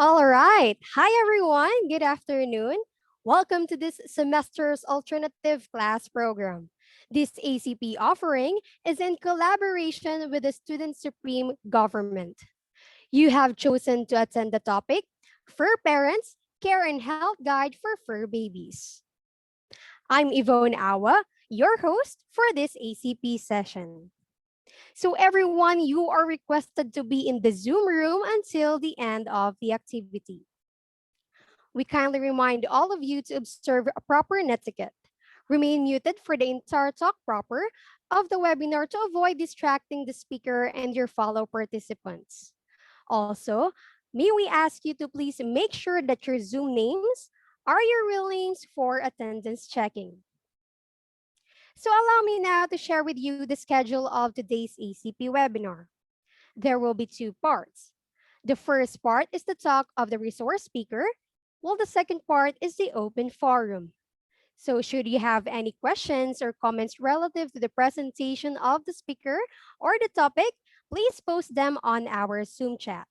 All right. Hi, everyone. Good afternoon. Welcome to this semester's alternative class program. This ACP offering is in collaboration with the Student Supreme Government. You have chosen to attend the topic Fur Parents, Care and Health Guide for Fur Babies. I'm Yvonne Awa, your host for this ACP session. So everyone, you are requested to be in the Zoom room until the end of the activity. We kindly remind all of you to observe a proper etiquette. Remain muted for the entire talk proper of the webinar to avoid distracting the speaker and your fellow participants. Also, may we ask you to please make sure that your Zoom names are your real names for attendance checking. So allow me now to share with you the schedule of today's ACP webinar. There will be two parts. The first part is the talk of the resource speaker, while the second part is the open forum. So should you have any questions or comments relative to the presentation of the speaker or the topic, please post them on our Zoom chat.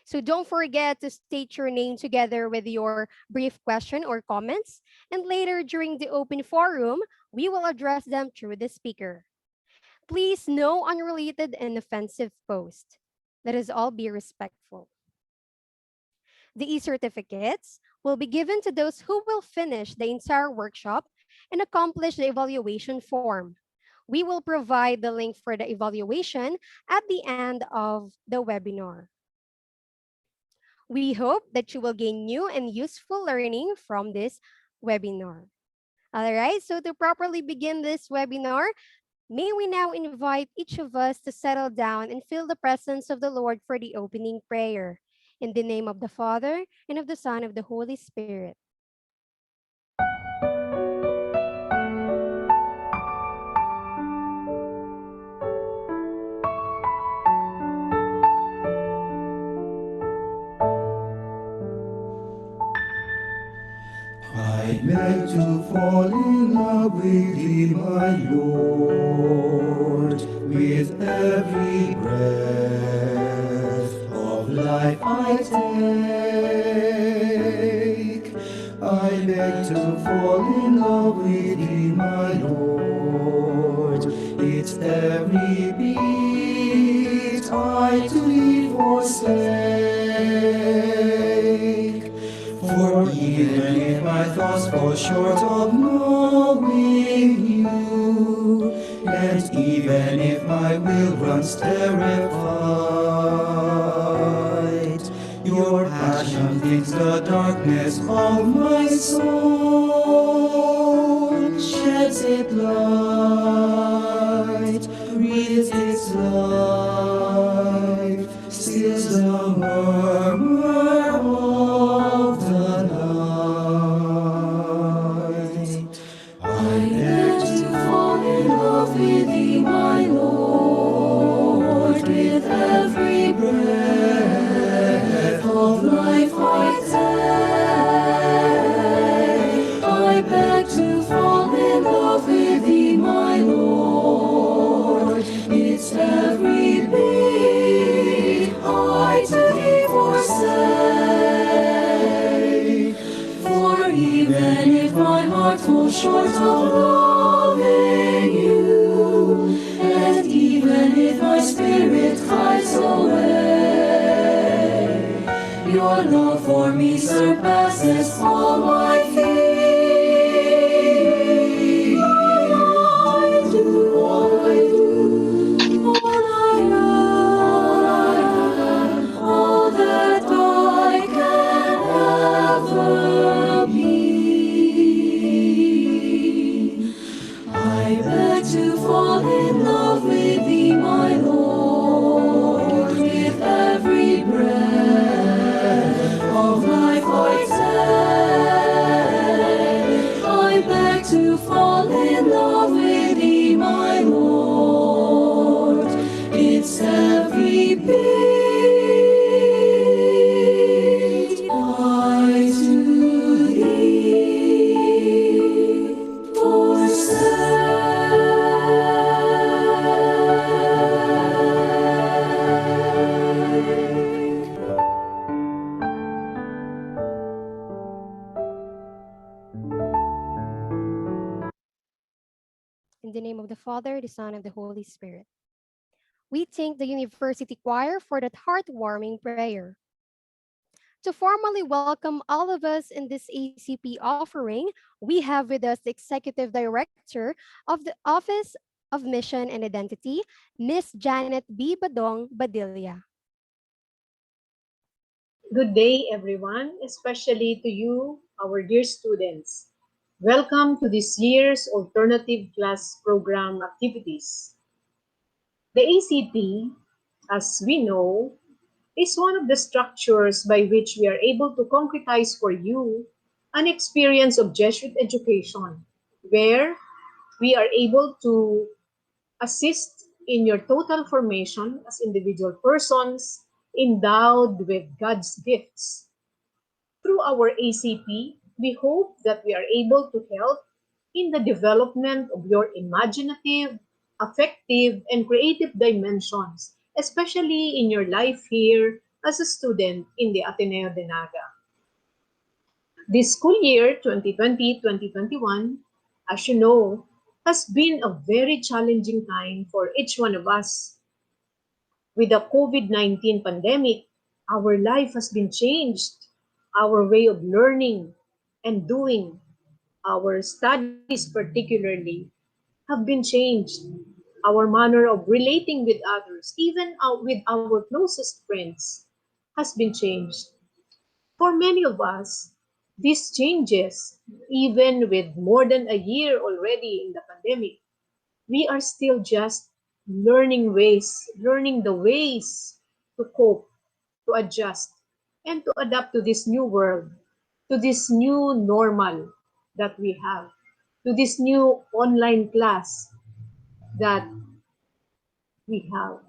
So don't forget to state your name together with your brief question or comments, and later during the open forum, we will address them through the speaker. Please, no unrelated and offensive post. Let us all be respectful. The e-certificates will be given to those who will finish the entire workshop and accomplish the evaluation form. We will provide the link for the evaluation at the end of the webinar. We hope that you will gain new and useful learning from this webinar. All right, so to properly begin this webinar, may we now invite each of us to settle down and feel the presence of the Lord for the opening prayer. In the name of the Father, and of the Son, and of the Holy Spirit. I beg to fall in love with thee, my Lord, with every breath of life I take. I beg to fall in love with thee, my Lord, its every beat I to thee forsake. For even if my thoughts fall short of knowing you, and even if my will runs terrified, your passion fills the darkness of my soul, sheds its light, breathes its life, stills the murmur of the night. I beg to fall in love with thee, my Lord, with every breath of life I take. heart falls short of loving you, and even if my spirit hides away, your love for me surpasses all my fears. All I do, all I am, all that I can ever be. I beg to fall in love with thee, my Lord, with every breath of life I take. I beg to fall in love with thee, my Lord. It's every beat I to thee forsake. In the name of the Father, the Son, and the Holy Spirit. We thank the University Choir for that heartwarming prayer. To formally welcome all of us in this ACP offering, we have with us the Executive Director of the Office of Mission and Identity, Miss Janet B. Badong Badilla. Good day, everyone, especially to you, our dear students. Welcome to this year's Alternative Class Program activities. The ACP, as we know, is one of the structures by which we are able to concretize for you an experience of Jesuit education, where we are able to assist in your total formation as individual persons endowed with God's gifts. Through our ACP, we hope that we are able to help in the development of your imaginative, affective, and creative dimensions, especially in your life here as a student in the Ateneo de Naga. This school year, 2020-2021, as you know, has been a very challenging time for each one of us. With the COVID-19 pandemic, our life has been changed. Our way of learning and doing, our studies particularly, have been changed. Our manner of relating with others, even with our closest friends, has been changed. For many of us, these changes, even with more than a year already in the pandemic, we are still just learning the ways to cope, to adjust, and to adapt to this new world, to this new normal that we have, to this new online class that we have.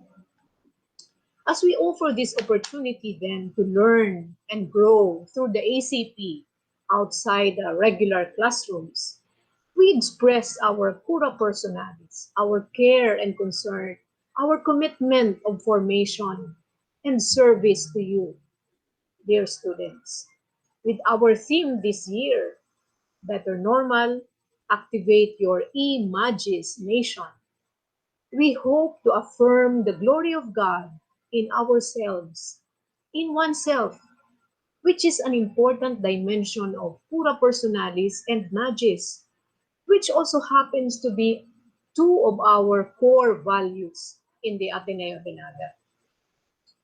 As we offer this opportunity then to learn and grow through the ACP outside the regular classrooms, we express our cura personalis, our care and concern, our commitment of formation and service to you, dear students. With our theme this year, Better Normal, Activate Your Imagination, we hope to affirm the glory of God in ourselves, in oneself, which is an important dimension of Pura Personalis and Magis, which also happens to be two of our core values in the Ateneo de Naga.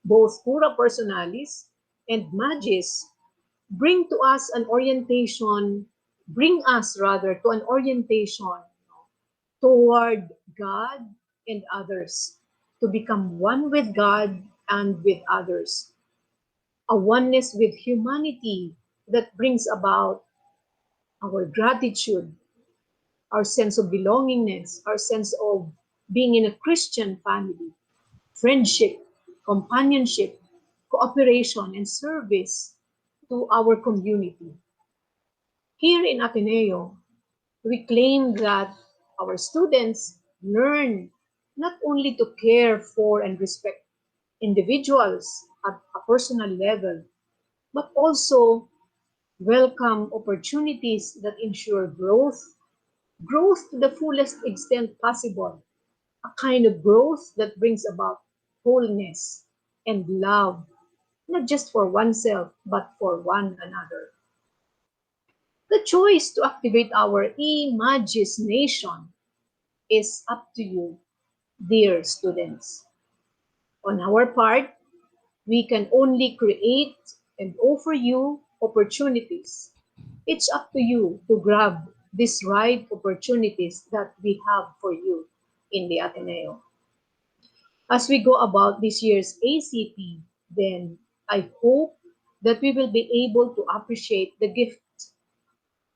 Both Pura Personalis and Magis bring us rather to an orientation toward God and others, to become one with God and with others, a oneness with humanity that brings about our gratitude, our sense of belongingness, our sense of being in a Christian family, friendship, companionship, cooperation, and service to our community. Here in Ateneo, we claim that our students learn not only to care for and respect individuals at a personal level, but also Welcome opportunities that ensure growth to the fullest extent possible, a kind of growth that brings about wholeness and love, not just for oneself, but for one another. The choice to activate our imagination is up to you, dear students. On our part, we can only create and offer you opportunities. It's up to you to grab these right opportunities that we have for you in the Ateneo. As we go about this year's ACP, then I hope that we will be able to appreciate the gift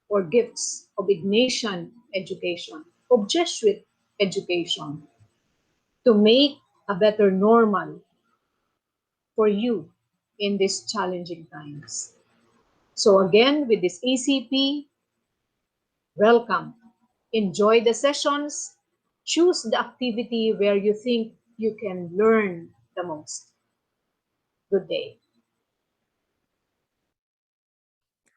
or gifts of Ignatian education, of Jesuit education, to make a better normal for you in these challenging times. So again, with this ACP, welcome. Enjoy the sessions. Choose the activity where you think you can learn the most. Good day.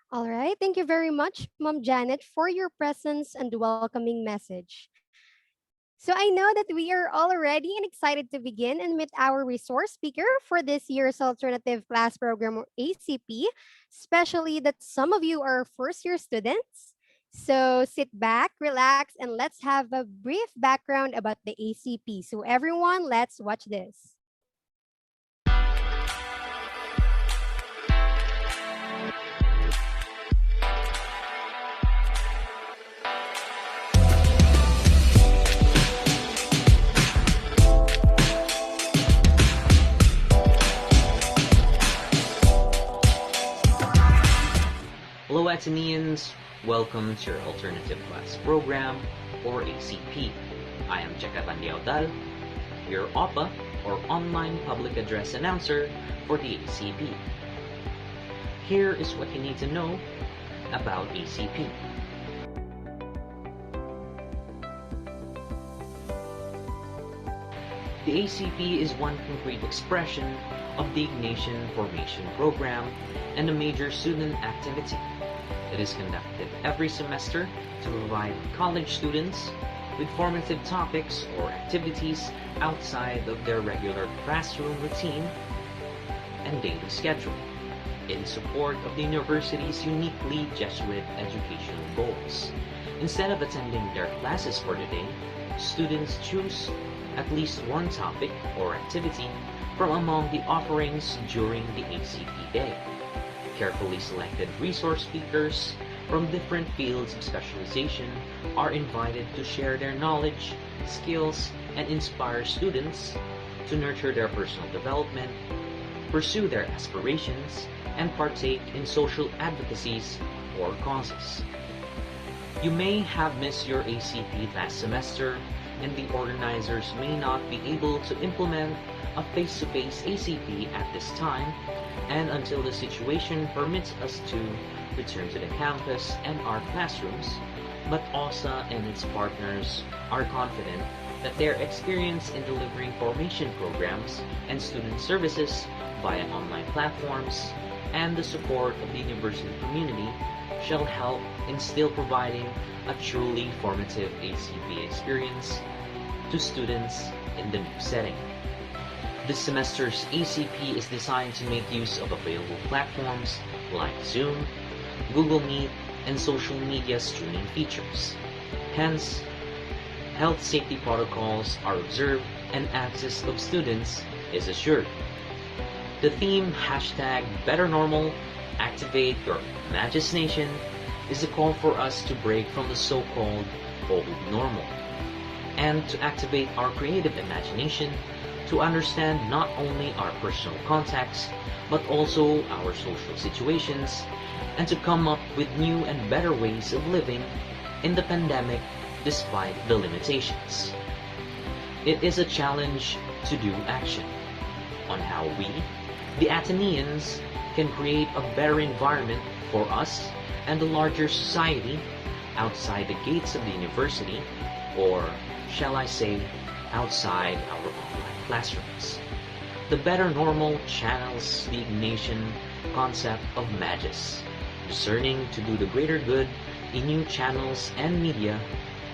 All right. Thank you very much, Mom Janet, for your presence and welcoming message. So I know that we are all ready and excited to begin and meet our resource speaker for this year's alternative class program or ACP, especially that some of you are first year students. So sit back, relax, and let's have a brief background about the ACP. So everyone, let's watch this. Hello Ateneans, welcome to your Alternative Class Program, or ACP. I am Jeka Bandiautal, your OPA, or Online Public Address Announcer for the ACP. Here is what you need to know about ACP. The ACP is one concrete expression of the Ignatian Formation Program and a major student activity. It is conducted every semester to provide college students with formative topics or activities outside of their regular classroom routine and daily schedule, in support of the university's uniquely Jesuit educational goals. Instead of attending their classes for the day, students choose at least one topic or activity from among the offerings during the ACP day. Carefully selected resource speakers from different fields of specialization are invited to share their knowledge, skills, and inspire students to nurture their personal development, pursue their aspirations, and partake in social advocacies or causes. You may have missed your ACP last semester, and the organizers may not be able to implement a face-to-face ACP at this time, and until the situation permits us to return to the campus and our classrooms, but OSA and its partners are confident that their experience in delivering formation programs and student services via online platforms and the support of the university community shall help in still providing a truly formative ACP experience to students in the new setting. This semester's ACP is designed to make use of available platforms like Zoom, Google Meet, and social media streaming features. Hence, health safety protocols are observed and access of students is assured. The theme #BetterNormal, Activate Your Imagination is a call for us to break from the so-called old normal and to activate our creative imagination to understand not only our personal context but also our social situations and to come up with new and better ways of living in the pandemic despite the limitations. It is a challenge to do action on how we, the Ateneans, can create a better environment for us and the larger society outside the gates of the university, or shall I say, outside our online classrooms. The Better Normal channels the Ignatian concept of magis, discerning to do the greater good in new channels and media,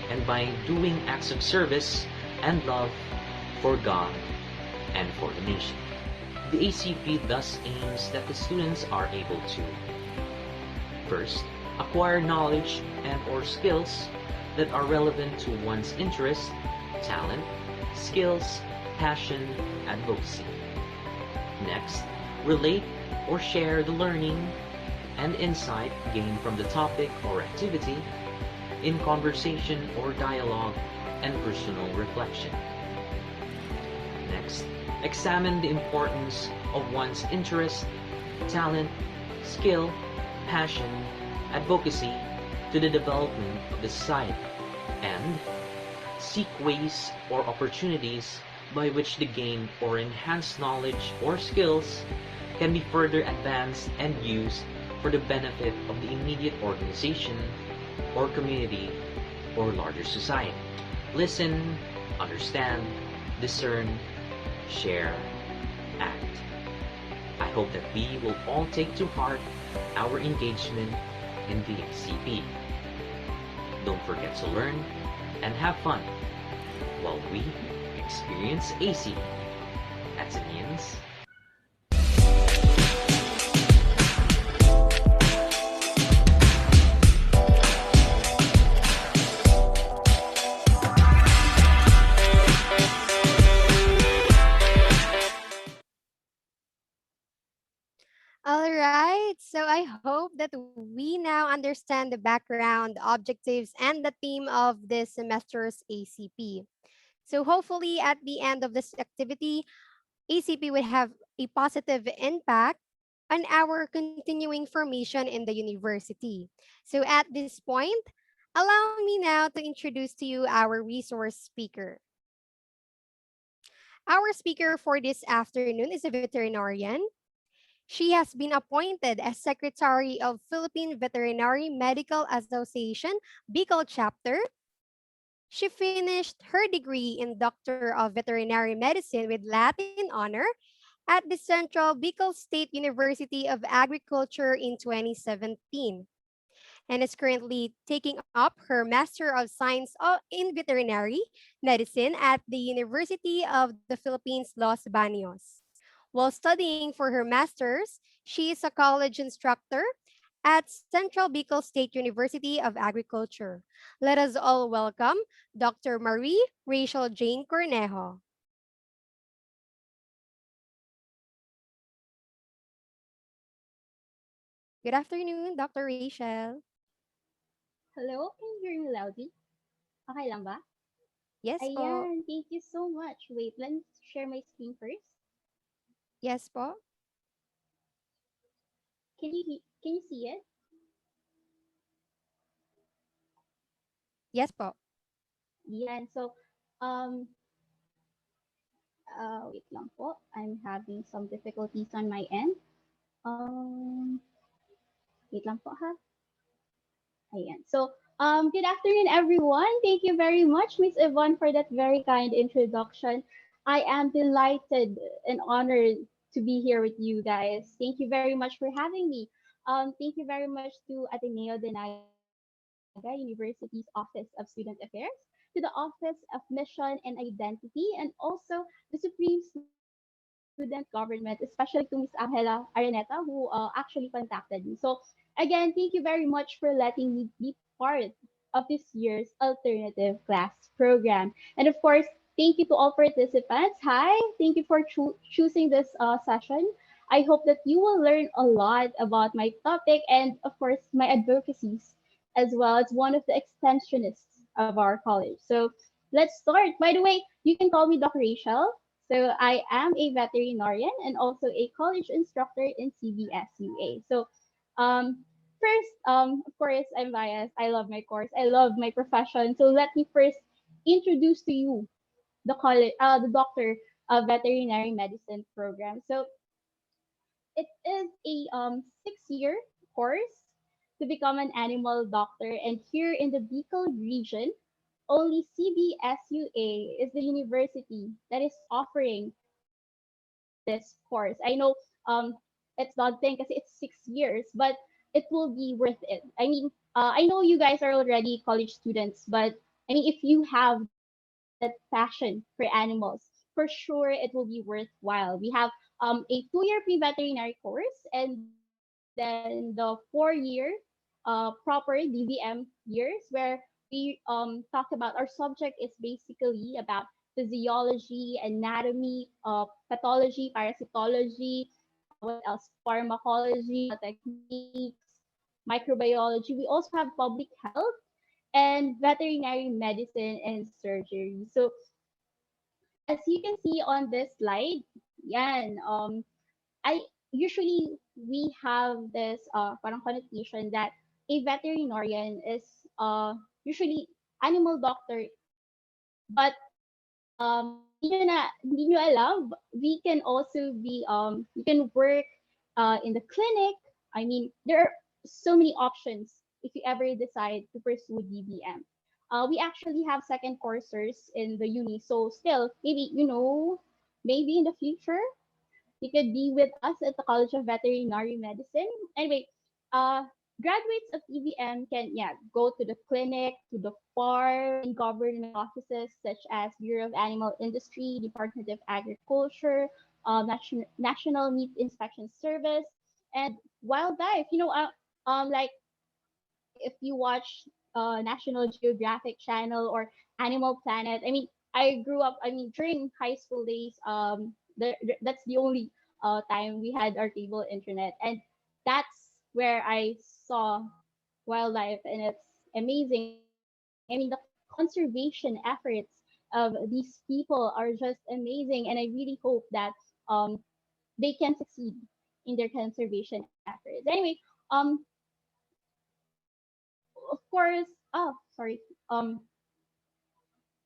and by doing acts of service and love for God and for the nation. The ACP thus aims that the students are able to: first, acquire knowledge and/or skills that are relevant to one's interest, talent, skills, passion, advocacy. Next, relate or share the learning and insight gained from the topic or activity in conversation or dialogue and personal reflection. Next, examine the importance of one's interest, talent, skill, passion, advocacy to the development of the society, and seek ways or opportunities by which the gained or enhanced knowledge or skills can be further advanced and used for the benefit of the immediate organization or community or larger society. Listen, understand, discern, share, act. I hope that we will all take to heart our engagement in the ACP. Don't forget to learn and have fun while we experience ACP. Athenians. All right. So I hope that we now understand the background, objectives, and the theme of this semester's ACP. So hopefully at the end of this activity, ACP would have a positive impact on our continuing formation in the university. So at this point, allow me now to introduce to you our resource speaker. Our speaker for this afternoon is a veterinarian. She has been appointed as Secretary of Philippine Veterinary Medical Association, Bicol Chapter. She finished her degree in Doctor of Veterinary Medicine with Latin honor at the Central Bicol State University of Agriculture in 2017 and is currently taking up her Master of Science in Veterinary Medicine at the University of the Philippines, Los Baños. While studying for her master's, she is a college instructor at Central Bicol State University of Agriculture. Let us all welcome Dr. Marie Rachel Jane Cornejo. Good afternoon, Dr. Rachel. Hello, can you hear me loudly? Okay lang ba? Yes po. Ayan, thank you so much. Wait, let me share my screen first. Yes po. Can you see it? Yes po. Yan. So, um, wait lang po. I'm having some difficulties on my end. Um, wait lang po ha. Ayan. So, good afternoon, everyone. Thank you very much, Miss Yvonne, for that very kind introduction. I am delighted and honored to be here with you guys. Thank you very much for having me. Thank you very much to Ateneo de Naga University's Office of Student Affairs, to the Office of Mission and Identity, and also the Supreme Student Government, especially to Miss Angela Araneta, who actually contacted me. So, again, thank you very much for letting me be part of this year's alternative class program. And of course, thank you to all participants. Hi, thank you for choosing this session. I hope that you will learn a lot about my topic and, of course, my advocacies as well as one of the extensionists of our college. So let's start. By the way, you can call me Dr. Rachel. So I am a veterinarian and also a college instructor in CBSUA. So um, first, of course, I'm biased. I love my course. I love my profession. So let me first introduce to you the doctor of veterinary medicine program. So it is a 6-year course to become an animal doctor, and here in the Bicol region, only CBSUA is the university that is offering this course. I know it's daunting because it's 6 years, but it will be worth it. I mean, I know you guys are already college students, but I mean, if you have that passion for animals, for sure it will be worthwhile. We have a 2 year pre-veterinary course, and then the 4 year proper DVM years, where we talk about our subject is basically about physiology, anatomy, pathology, parasitology, what else? Pharmacology, techniques, microbiology. We also have public health and veterinary medicine and surgery. So as you can see on this slide, yan, I usually we have this parang connotation that a veterinarian is usually animal doctor, but hindi nyo alam, we can also be you can work in the clinic. I mean, there are so many options if you ever decide to pursue DBM. We actually have second coursers in the uni, so still maybe maybe in the future you could be with us at the College of Veterinary Medicine. Anyway, uh, graduates of EVM can go to the clinic, to the farm, in government offices such as Bureau of Animal Industry, Department of Agriculture, National Meat Inspection Service, and wildlife. Like if you watch National Geographic Channel or Animal Planet. I mean, I grew up. I mean, during high school days, that's the only time we had our cable internet, and that's where I saw wildlife, and it's amazing. I mean, the conservation efforts of these people are just amazing, and I really hope that they can succeed in their conservation efforts. Anyway, um, of course. Oh, sorry.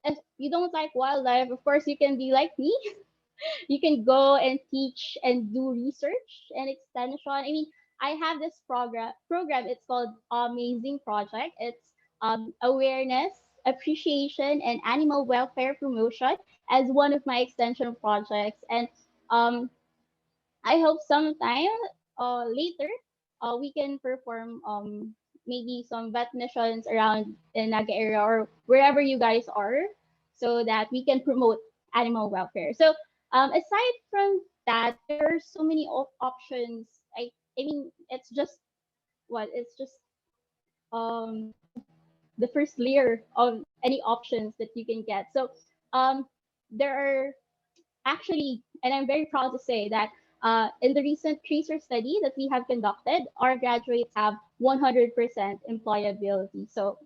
If you don't like wildlife, of course you can be like me. You can go and teach and do research and extension. I mean, I have this program. It's called Amazing Project. It's awareness, appreciation, and animal welfare promotion as one of my extension projects. And um, I hope sometime later we can perform maybe some vet missions around in Naga area or wherever you guys are, so that we can promote animal welfare. So aside from that, there are so many options. I mean, it's just what it's just um the first layer of any options that you can get. So um there are actually, and I'm very proud to say that in the recent tracer study that we have conducted, our graduates have 100% employability. So,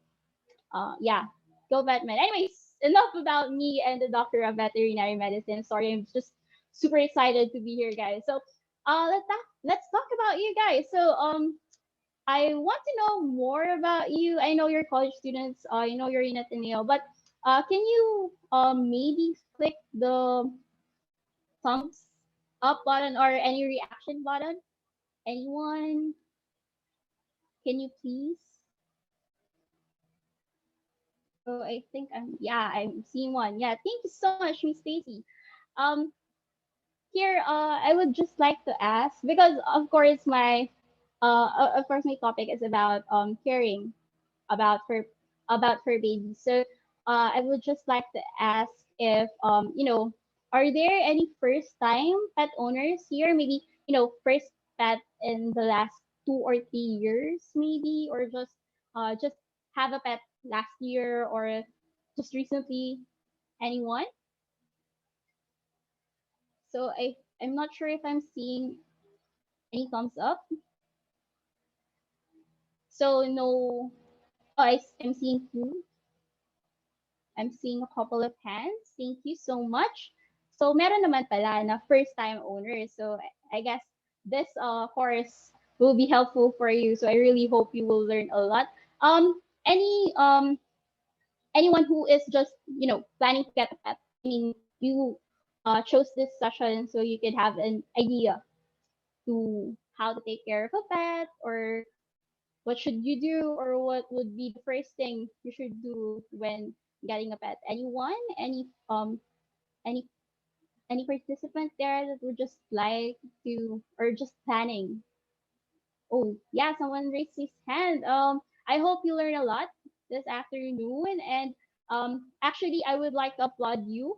yeah, go Batman. Anyways, enough about me and the doctor of veterinary medicine. Sorry, I'm just super excited to be here, guys. So, let's talk about you guys. So, I want to know more about you. I know you're college students. I know you're in Ateneo, but can you maybe click the thumbs up button or any reaction button? Anyone? Can you please? So I think I'm seeing one. Yeah, thank you so much, Miss Stacy. Um, Here, I would just like to ask because of course, my topic is about caring about for babies. So, I would just like to ask if are there any first time pet owners here? Maybe first pet in the last 2 or 3 years, maybe, or just have a pet last year or just recently. Anyone? So I'm not sure if I'm seeing any thumbs up. So no. Oh, I'm seeing two. I'm seeing a couple of hands. Thank you so much. So meron naman pala na first time owners. So I guess this course will be helpful for you. So I really hope you will learn a lot. Any anyone who is just planning to get a pet. I mean, you chose this session so you could have an idea to how to take care of a pet, or what should you do, or what would be the first thing you should do when getting a pet? Anyone? Any any participant there that would just like to, or just planning? Oh, yeah, someone raised his hand. I hope you learn a lot this afternoon. And actually, I would like to applaud you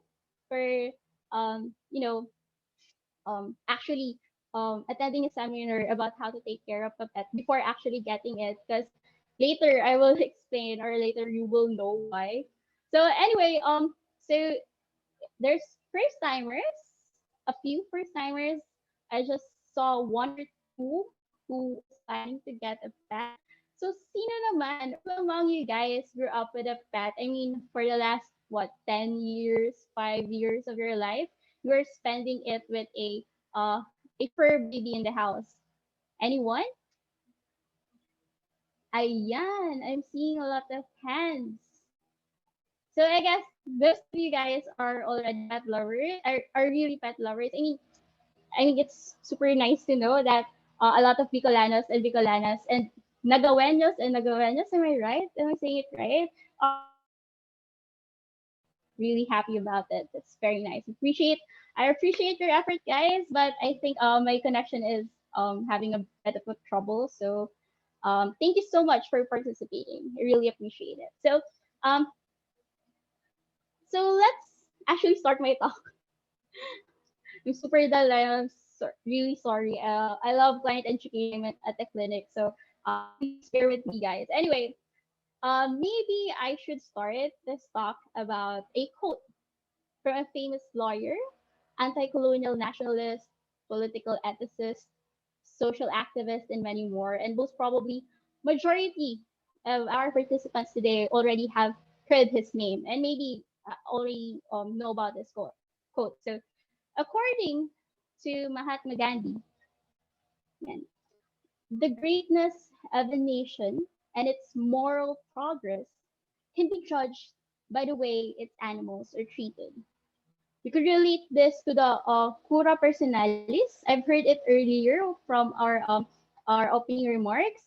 for you know, actually attending a seminar about how to take care of a pet before actually getting it. Because later I will explain, or later you will know why. So anyway, so there's first timers, a few first timers. I just saw one or two who is planning to get a pet. So sino naman, who among you guys grew up with a pet? I mean, for the last what 10 years, 5 years of your life, you are spending it with uh a fur baby in the house. Anyone? Ayan, I'm seeing a lot of hands. So I guess most of you guys are already pet lovers, are really pet lovers. I mean, it's super nice to know that a lot of Bicolanas and Nagaweños, am I right? Am I saying it right? Are really pet lovers. Really happy about it. It's very nice. I appreciate your effort, guys. But I think my connection is having a bit of a trouble. So thank you so much for participating. I really appreciate it. Um, so let's actually start my talk. I'm super dull. Really sorry. I love client education at the clinic, so please bear with me, guys. Anyway, maybe I should start this talk about a quote from a famous lawyer, anti-colonial nationalist, political ethicist, social activist, and many more. And most probably, majority of our participants today already have heard his name and maybe already know about this quote. So, according to Mahatma Gandhi, yan, the greatness of a nation and its moral progress can be judged by the way its animals are treated. You could relate this to the cura personalis. I've heard it earlier from our opening remarks,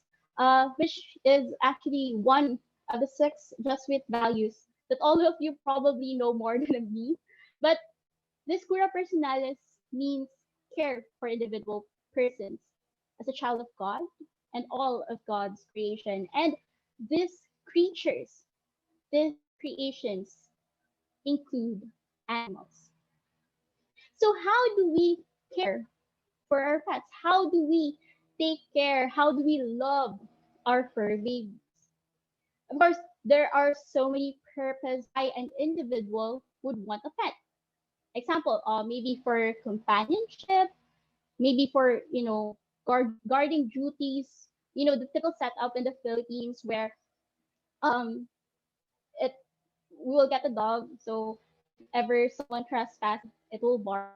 which is actually one of the six Jesuit values that all of you probably know more than me. But this cura personalis means care for individual persons as a child of God and all of God's creation. And these creatures, these creations include animals. So how do we care for our pets? How do we take care? How do we love our fur babies? Of course, there are so many purposes why an individual would want a pet. Example, maybe for companionship, maybe for guarding duties. You know the typical setup in the Philippines where um it we will get a dog. So if ever someone trespasses, it will bark.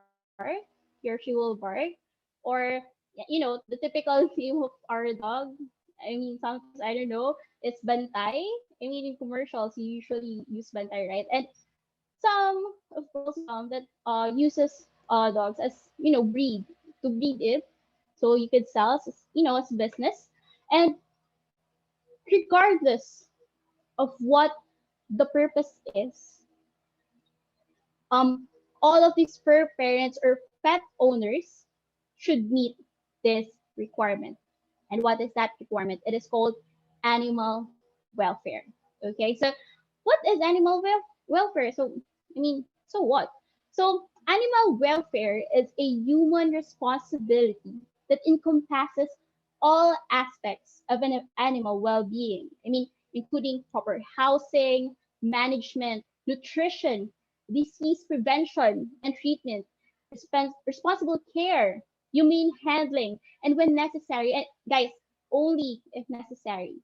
He or she will bark, or the typical name of our dog. I mean, sometimes I don't know. It's bantay. I mean, in commercials, you usually use bantay, right? And some, of course, some that uses dogs as breed to breed it, so you could sell as business. And regardless of what the purpose is, um, all of these fur parents or pet owners should meet this requirement. And what is that requirement? It is called animal welfare. Okay, so what is animal welfare? So what? So animal welfare is a human responsibility that encompasses all aspects of an animal well-being. Including proper housing, management, nutrition, disease prevention and treatment, responsible care, humane handling, and when necessary, and guys, only if necessary,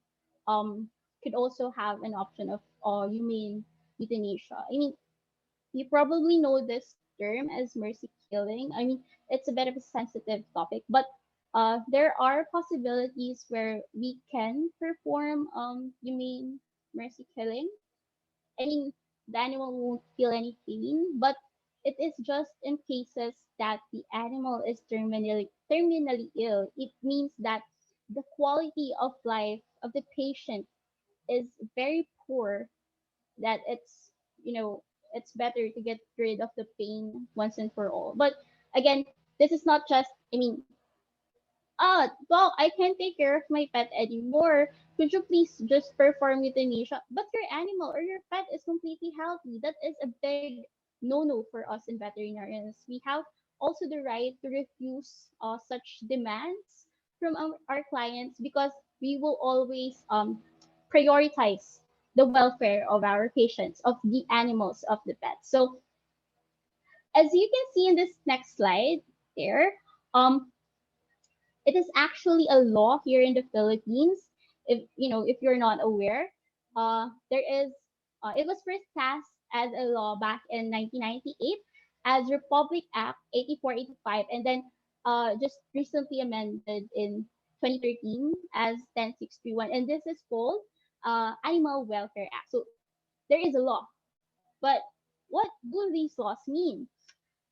um, could also have an option of humane euthanasia. You probably know this term as mercy killing. It's a bit of a sensitive topic, but there are possibilities where we can perform humane mercy killing. I mean, the animal won't feel any pain, but it is just in cases that the animal is terminally ill. It means that the quality of life of the patient is very poor. That it's better to get rid of the pain once and for all. But again, this is not just. Doc, I can't take care of my pet anymore. Could you please just perform euthanasia? But your animal or your pet is completely healthy. That is a big no-no for us in veterinarians. We have also the right to refuse such demands from our clients because we will always prioritize the welfare of our patients, of the animals, of the pets. So as you can see in this next slide there, um, it is actually a law here in the Philippines. If you're not aware, there is. It was first passed as a law back in 1998 as Republic Act 8485, and then just recently amended in 2013 as 10631, and this is called Animal Welfare Act. So there is a law, but what do these laws mean?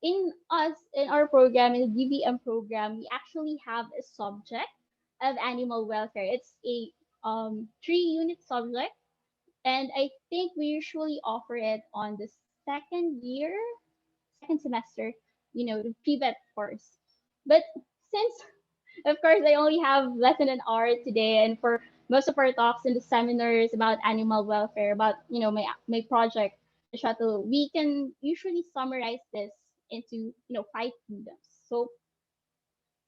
In our program, in the DVM program, we actually have a subject of animal welfare. It's a 3-unit subject, and I think we usually offer it on the second year, second semester, the pre-vet course. But since of course, I only have less than an hour today, and for most of our talks and the seminars about animal welfare, about my project, the shuttle, we can usually summarize this into 5 freedoms. So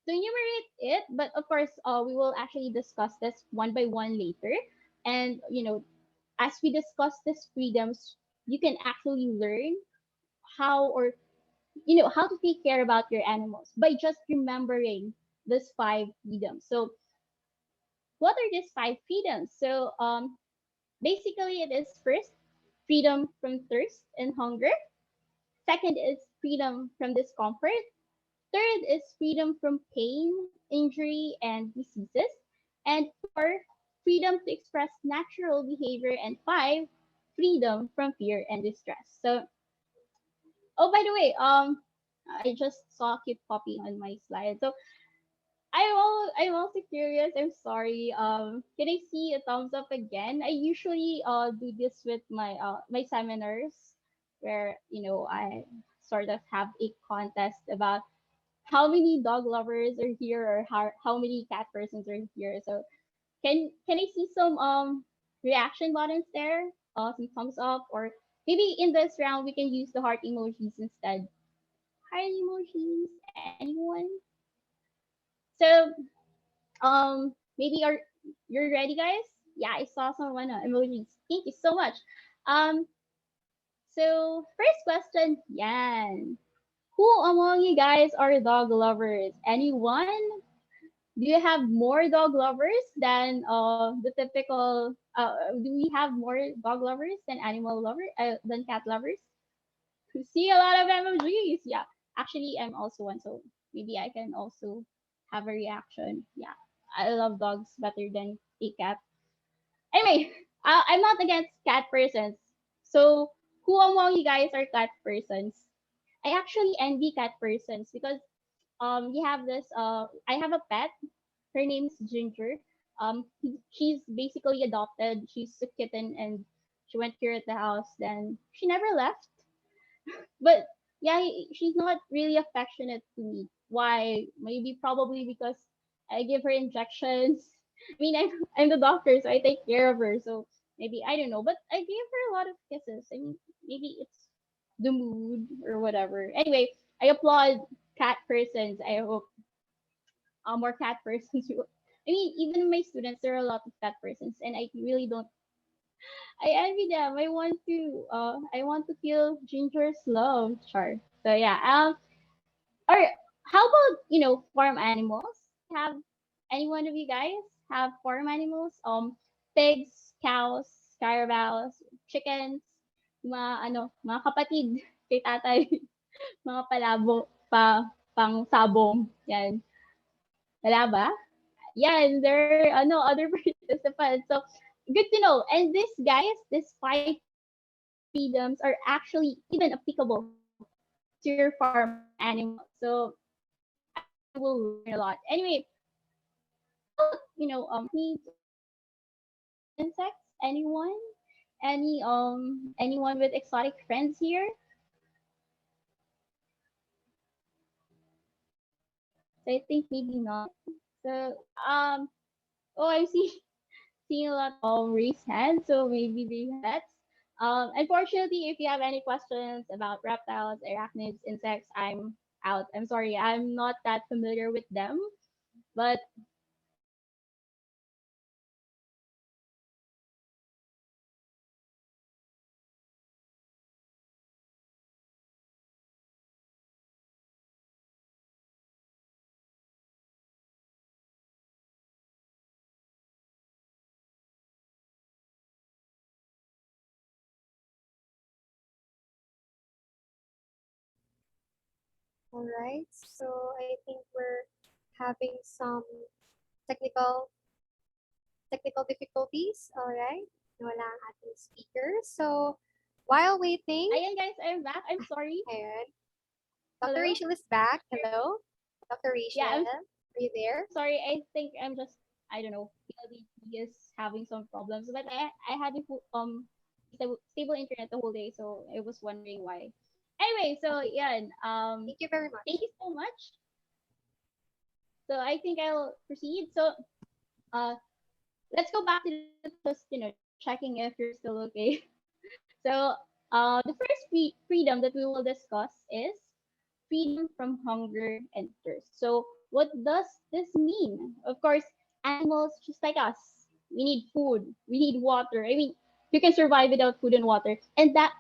to enumerate it, but of course, we will actually discuss this one by one later, and as we discuss these freedoms, you can actually learn how or how to take care about your animals by just remembering these 5 freedoms. So what are these 5 freedoms? So basically it is first freedom from thirst and hunger. Second is freedom from discomfort. Third is freedom from pain, injury, and diseases. And four, freedom to express natural behavior. And five, freedom from fear and distress. So, oh, by the way, I just saw keep copying on my slide. So I'm also curious. I'm sorry. Can I see a thumbs up again? I usually do this with my seminars where I sort of have a contest about how many dog lovers are here or how many cat persons are here. So can I see some reaction buttons there? Some thumbs up, or maybe in this round we can use the heart emojis instead. Heart emojis, anyone? So maybe you're ready, guys? Yeah, I saw some emojis. Thank you so much. Um, so first question, Yan. Who among you guys are dog lovers? Anyone? Do you have more dog lovers than the typical? Do we have more dog lovers than animal lovers than cat lovers? See a lot of emojis. Yeah, actually, I'm also one, so maybe I can also have a reaction. Yeah, I love dogs better than a cat. Anyway, I'm not against cat persons. So, who among you guys are cat persons? I actually envy cat persons because we have this I have a pet. Her name's Ginger. She's basically adopted. She's a kitten and she went here at the house. Then she never left. But yeah, she's not really affectionate to me. Why? Maybe probably because I give her injections. I mean, I'm the doctor, so I take care of her. So maybe I don't know, but I gave her a lot of kisses. I mean, maybe it's the mood or whatever. Anyway, I applaud cat persons. I hope more cat persons. I mean, even my students, there are a lot of cat persons, and I really don't. I envy them. I want to feel Ginger's love, Char. So yeah. Or how about farm animals? Have any one of you guys have farm animals? Pigs, cows, carabaos, chickens, mga kapatid kay tatay, mga palabo, pang sabong, yan. Wala ba? Yan, there are no other participants. So good to know. And this guys, these 5 freedoms are actually even applicable to your farm animals. So I think you will learn a lot. Anyway, how about pets or insects? Anyone? Anyone with exotic friends here? So I think maybe not. So oh, I see seeing a lot of raised hands, so maybe they have pets. Unfortunately, if you have any questions about reptiles, arachnids, insects, I'm out. I'm sorry, I'm not that familiar with them. But All right. So I think we're having some technical technical difficulties. All right. Wala ang ating speaker. So while waiting, ayan guys, I'm back. I'm sorry. ayan, Dr. Hello. Rachel is back. Hello, Dr. Yeah, I'm Rachel. Are you there? sorry. I think I'm just I don't know. PLDT is having some problems, but I had a stable internet the whole day, so I was wondering why. Anyway, so Okay. yeah, Thank you very thank much. you so much. So I think I'll proceed. So uh, let's go back to the topic. Just checking if you're still okay. So the first freedom that we will discuss is freedom from hunger and thirst. So what does this mean? Of course, animals just like us, we need food, we need water. I mean, you can survive without food and water, and that